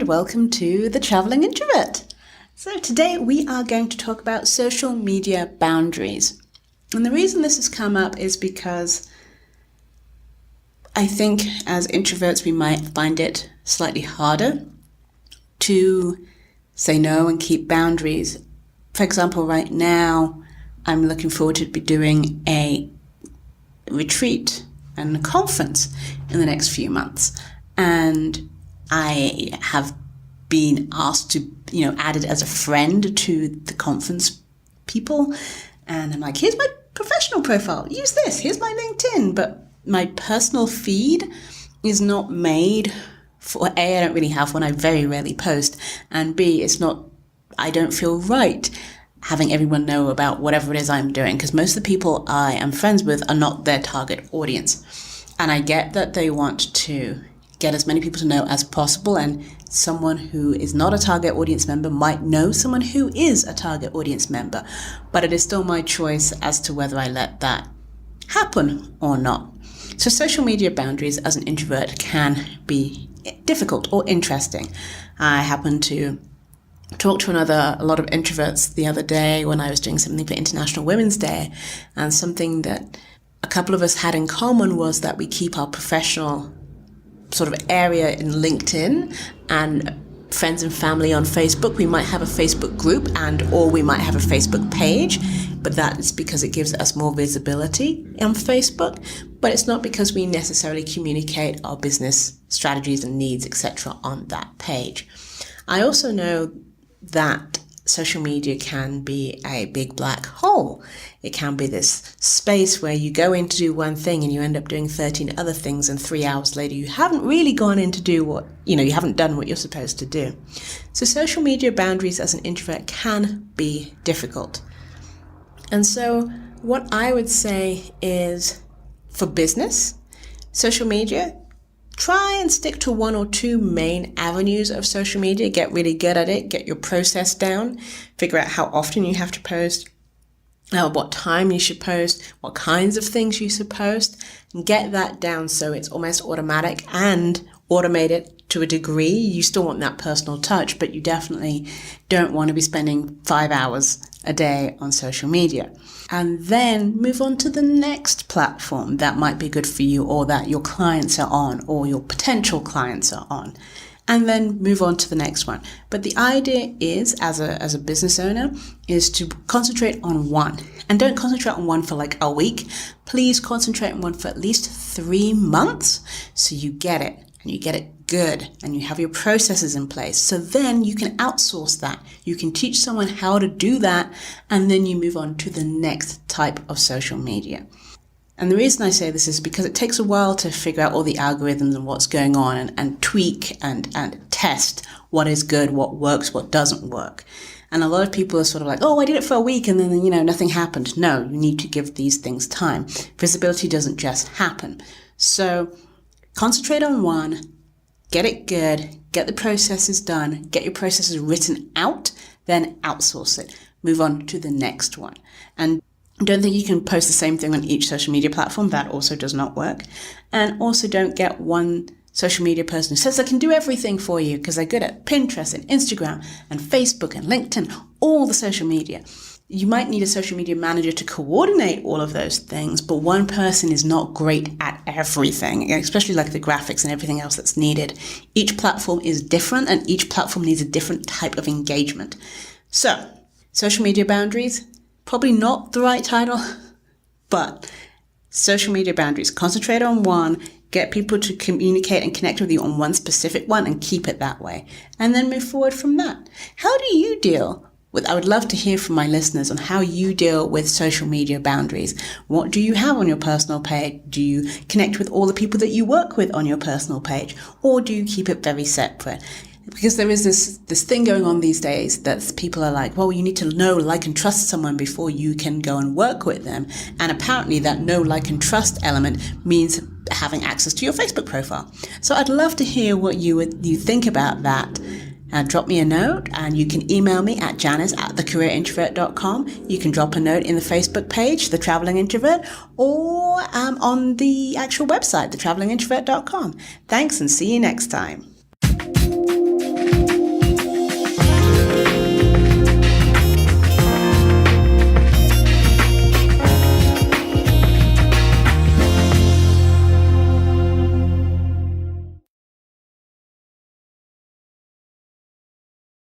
welcome to The Traveling Introvert. So today we are going to talk about social media boundaries. And the reason this has come up is because I think as introverts we might find it slightly harder to say no and keep boundaries. For example, right now I'm looking forward to be doing a retreat and a conference in the next few months. And I have been asked to, added as a friend to the conference people. And I'm like, here's my professional profile. Use this. Here's my LinkedIn. But my personal feed is not made for, A, I don't really have one. I very rarely post. And B, I don't feel right having everyone know about whatever it is I'm doing, because most of the people I am friends with are not their target audience. And I get that they want to get as many people to know as possible, and someone who is not a target audience member might know someone who is a target audience member, but it is still my choice as to whether I let that happen or not. So social media boundaries as an introvert can be difficult or interesting. I happened to talk to a lot of introverts the other day when I was doing something for International Women's Day, and something that a couple of us had in common was that we keep our professional sort of area in LinkedIn and friends and family on Facebook. We might have a Facebook group or we might have a Facebook page, but that is because it gives us more visibility on Facebook. But it's not because we necessarily communicate our business strategies and needs, etc. on that page. I also know that social media can be a big black hole. It can be this space where you go in to do one thing and you end up doing 13 other things, and 3 hours later you haven't really gone in to do you haven't done what you're supposed to do. So social media boundaries as an introvert can be difficult. And so what I would say is, for business, social media, try and stick to one or two main avenues of social media. Get really good at it. Get your process down. Figure out how often you have to post, what time you should post, what kinds of things you should post, and get that down so it's almost automatic, and automate it to a degree. You still want that personal touch, but you definitely don't want to be spending 5 hours a day on social media. And then move on to the next platform that might be good for you, or that your clients are on, or your potential clients are on. And then move on to the next one. But the idea is, as a business owner, is to concentrate on one. And don't concentrate on one for like a week. Please concentrate on one for at least 3 months so you get it, and you get it good, and you have your processes in place. So then you can outsource that. You can teach someone how to do that, and then you move on to the next type of social media. And the reason I say this is because it takes a while to figure out all the algorithms and what's going on, and tweak and test what is good, what works, what doesn't work. And a lot of people are sort of like, oh, I did it for a week and then, nothing happened. No, you need to give these things time. Visibility doesn't just happen. So concentrate on one, get it good, get the processes done, get your processes written out, then outsource it. Move on to the next one. And don't think you can post the same thing on each social media platform. That also does not work. And also don't get one social media person who says I can do everything for you because they're good at Pinterest and Instagram and Facebook and LinkedIn, all the social media. You might need a social media manager to coordinate all of those things, but one person is not great at everything, especially like the graphics and everything else that's needed. Each platform is different, and each platform needs a different type of engagement. So, social media boundaries, probably not the right title, but social media boundaries. Concentrate on one, get people to communicate and connect with you on one specific one, and keep it that way. And then move forward from that. How do you deal I would love to hear from my listeners on how you deal with social media boundaries. What do you have on your personal page? Do you connect with all the people that you work with on your personal page? Or do you keep it very separate? Because there is this thing going on these days that people are like, well, you need to know, like, and trust someone before you can go and work with them. And apparently that know, like, and trust element means having access to your Facebook profile. So I'd love to hear what you think about that. Drop me a note, and you can email me at janice@thecareerintrovert.com. You can drop a note in the Facebook page, The Traveling Introvert, or on the actual website, thetravelingintrovert.com. Thanks, and see you next time.